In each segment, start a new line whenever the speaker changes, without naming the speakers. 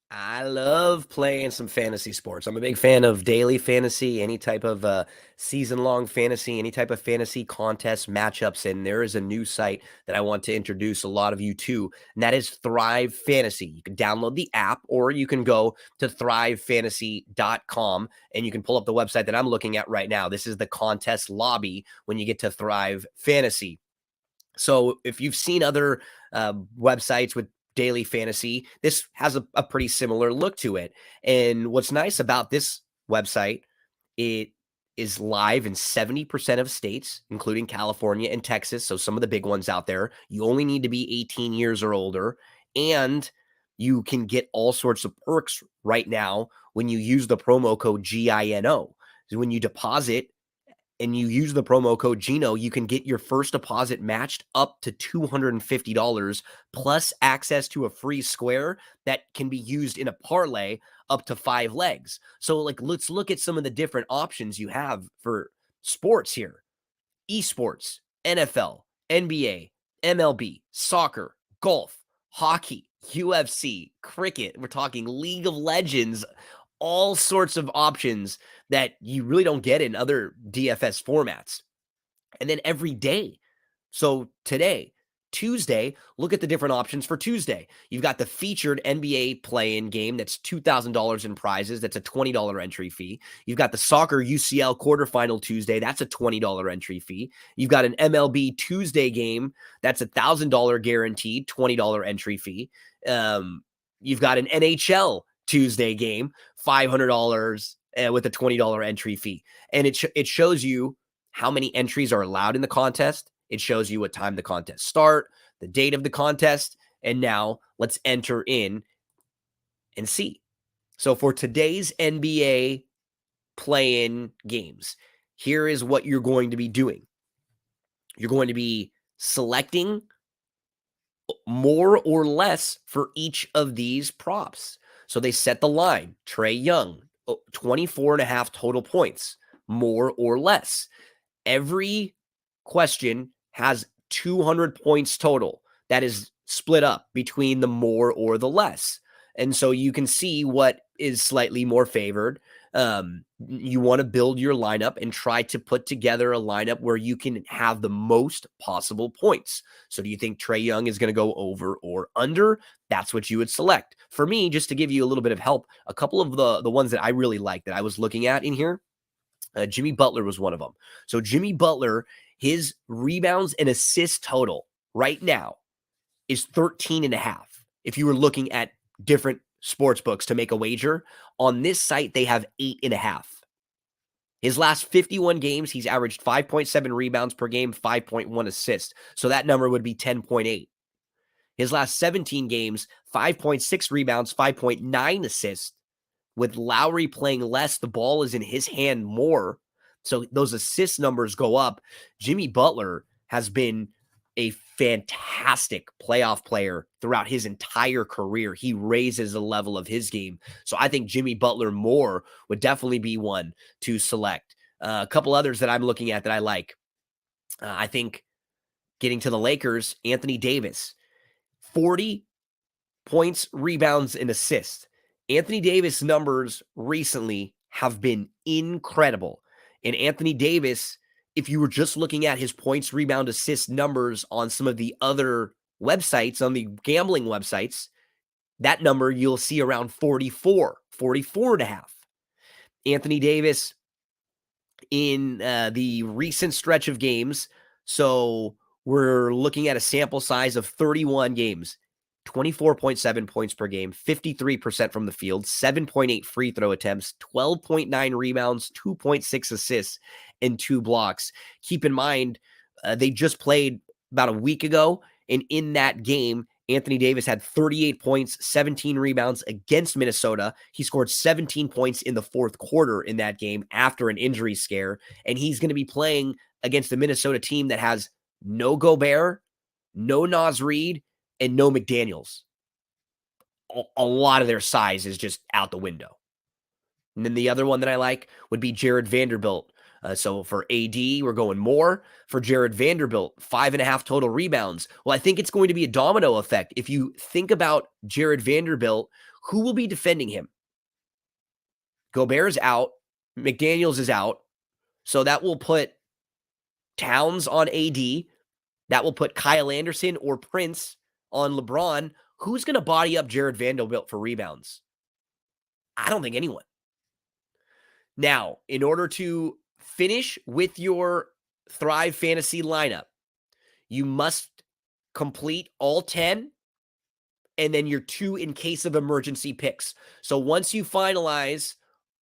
I love playing some fantasy sports. I'm a big fan of daily fantasy, any type of season-long fantasy, any type of fantasy contest matchups. And there is a new site that I want to introduce a lot of you to, and that is Thrive Fantasy. You can download the app, or you can go to thrivefantasy.com and you can pull up the website that I'm looking at right now. This is the contest lobby when you get to Thrive Fantasy. So if you've seen other websites with daily fantasy, this has a pretty similar look to it. And what's nice about this website, it is live in 70% of states, including California and Texas. So some of the big ones out there. You only need to be 18 years or older. And you can get all sorts of perks right now when you use the promo code GINO. So when you deposit and you use the promo code GINO, you can get your first deposit matched up to $250 plus access to a free square that can be used in a parlay up to 5 legs. So let's look at some of the different options you have for sports here. Esports, NFL, NBA, MLB, soccer, golf, hockey, UFC, cricket. We're talking League of Legends, all sorts of options that you really don't get in other DFS formats. And then every day. So today, Tuesday, look at the different options for Tuesday. You've got the featured NBA play-in game that's $2,000 in prizes. That's a $20 entry fee. You've got the soccer UCL quarterfinal Tuesday. That's a $20 entry fee. You've got an MLB Tuesday game. That's a $1,000 guaranteed, $20 entry fee. You've got an NHL Tuesday game, $500 with a $20 entry fee. And it shows you how many entries are allowed in the contest. It shows you what time the contest start, the date of the contest, and now let's enter in and see. So for today's NBA play-in games, here is what you're going to be doing. You're going to be selecting more or less for each of these props. So they set the line. Trae Young, 24 and a half total points, more or less. Every question has 200 points total. That is split up between the more or the less. And so you can see what is slightly more favored. You want to build your lineup and try to put together a lineup where you can have the most possible points. So do you think Trae Young is going to go over or under? That's what you would select. For me, just to give you a little bit of help, a couple of the ones that I really like that I was looking at in here, Jimmy Butler was one of them. So Jimmy Butler, his rebounds and assist total right now is 13 and a half. If you were looking at different sports books to make a wager, on this site, they have 8.5. His last 51 games, he's averaged 5.7 rebounds per game, 5.1 assists. So that number would be 10.8. His last 17 games, 5.6 rebounds, 5.9 assists. With Lowry playing less, the ball is in his hand more. So those assist numbers go up. Jimmy Butler has been a fantastic playoff player throughout his entire career. He raises the level of his game. So I think Jimmy Butler more would definitely be one to select. A couple others that I'm looking at that I like. I think getting to the Lakers, Anthony Davis, 40 points, rebounds, and assists. Anthony Davis numbers recently have been incredible. And Anthony Davis, if you were just looking at his points, rebound, assist numbers on some of the other websites, on the gambling websites, that number you'll see around 44, 44 and a half. Anthony Davis in the recent stretch of games. So we're looking at a sample size of 31 games. 24.7 points per game, 53% from the field, 7.8 free throw attempts, 12.9 rebounds, 2.6 assists, and 2 blocks. Keep in mind, they just played about a week ago, and in that game, Anthony Davis had 38 points, 17 rebounds against Minnesota. He scored 17 points in the fourth quarter in that game after an injury scare, and he's going to be playing against the Minnesota team that has no Gobert, no Naz Reid, and no McDaniels. A lot of their size is just out the window. And then the other one that I like would be Jared Vanderbilt. So for AD, we're going more. For Jared Vanderbilt, 5.5 total rebounds. Well, I think it's going to be a domino effect. If you think about Jared Vanderbilt, who will be defending him? Gobert's out. McDaniels is out. So that will put Towns on AD. That will put Kyle Anderson or Prince on LeBron. Who's going to body up Jared Vanderbilt for rebounds? I don't think anyone. Now, in order to finish with your Thrive Fantasy lineup, you must complete all 10 and then your 2 in case of emergency picks. So once you finalize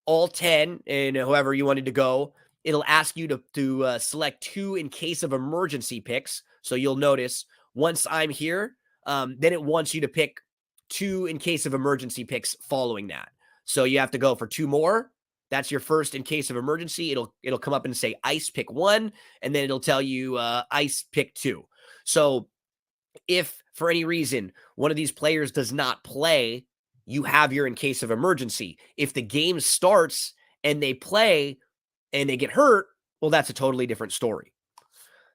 all 10 and whoever you wanted to go, it'll ask you to select 2 in case of emergency picks. So you'll notice once I'm here, then it wants you to pick 2 in case of emergency picks following that. So you have to go for 2 more. That's your first in case of emergency. It'll come up and say ice pick 1, and then it'll tell you ice pick 2. So if for any reason one of these players does not play, you have your in case of emergency. If the game starts and they play and they get hurt, well, that's a totally different story.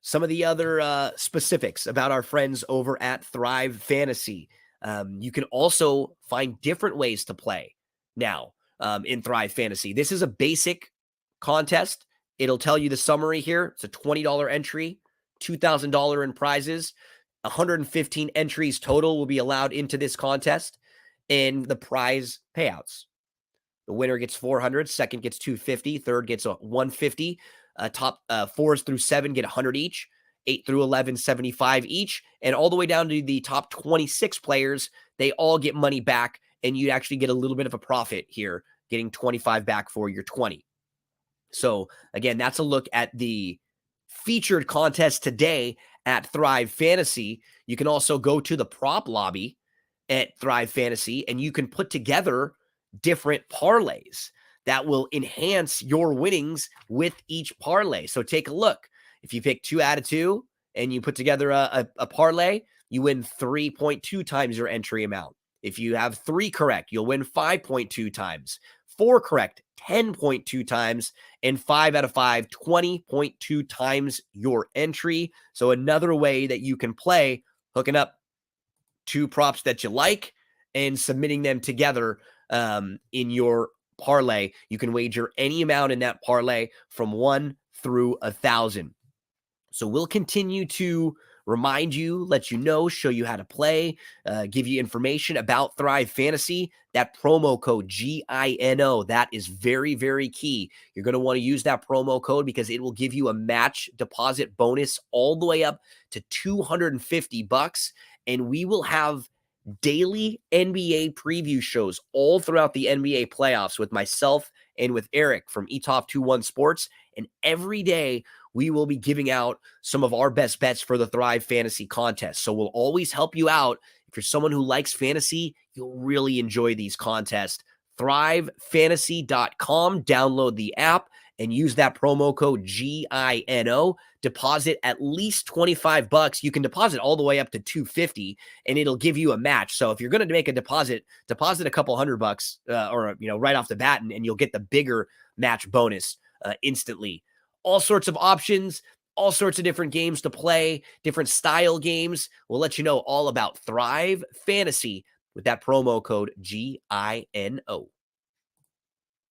Some of the other specifics about our friends over at Thrive Fantasy. You can also find different ways to play now in Thrive Fantasy. This is a basic contest. It'll tell you the summary here. It's a $20 entry, $2,000 in prizes. 115 entries total will be allowed into this contest, and the prize payouts. The winner gets 400, second gets 250, third gets 150. Top 4s through 7 get 100 each, 8 through 11, 75 each, and all the way down to the top 26 players, they all get money back, and you actually get a little bit of a profit here, getting 25 back for your 20. So again, that's a look at the featured contest today at Thrive Fantasy. You can also go to the prop lobby at Thrive Fantasy, and you can put together different parlays that will enhance your winnings with each parlay. So take a look. If you pick 2 out of 2 and you put together a parlay, you win 3.2 times your entry amount. If you have 3 correct, you'll win 5.2 times. 4 correct, 10.2 times, and 5 out of 5, 20.2 times your entry. So another way that you can play, hooking up 2 props that you like and submitting them together in your parlay. You can wager any amount in that parlay from 1 through 1,000. So we'll continue to remind you, let you know, show you how to play, give you information about Thrive Fantasy. That promo code GINO, that is very, very key. You're going to want to use that promo code because it will give you a match deposit bonus all the way up to $250. And we will have daily NBA preview shows all throughout the NBA playoffs with myself and with Eric from eTop21 Sports. And every day we will be giving out some of our best bets for the Thrive Fantasy contest. So we'll always help you out. If you're someone who likes fantasy, you'll really enjoy these contests. ThriveFantasy.com. Download the app and use that promo code GINO. Deposit at least $25. You can deposit all the way up to $250, and it'll give you a match. So if you're going to make a deposit a couple $100 or right off the bat, and you'll get the bigger match bonus instantly. All sorts of options, all sorts of different games to play, different style games. We'll let you know all about Thrive Fantasy with that promo code GINO.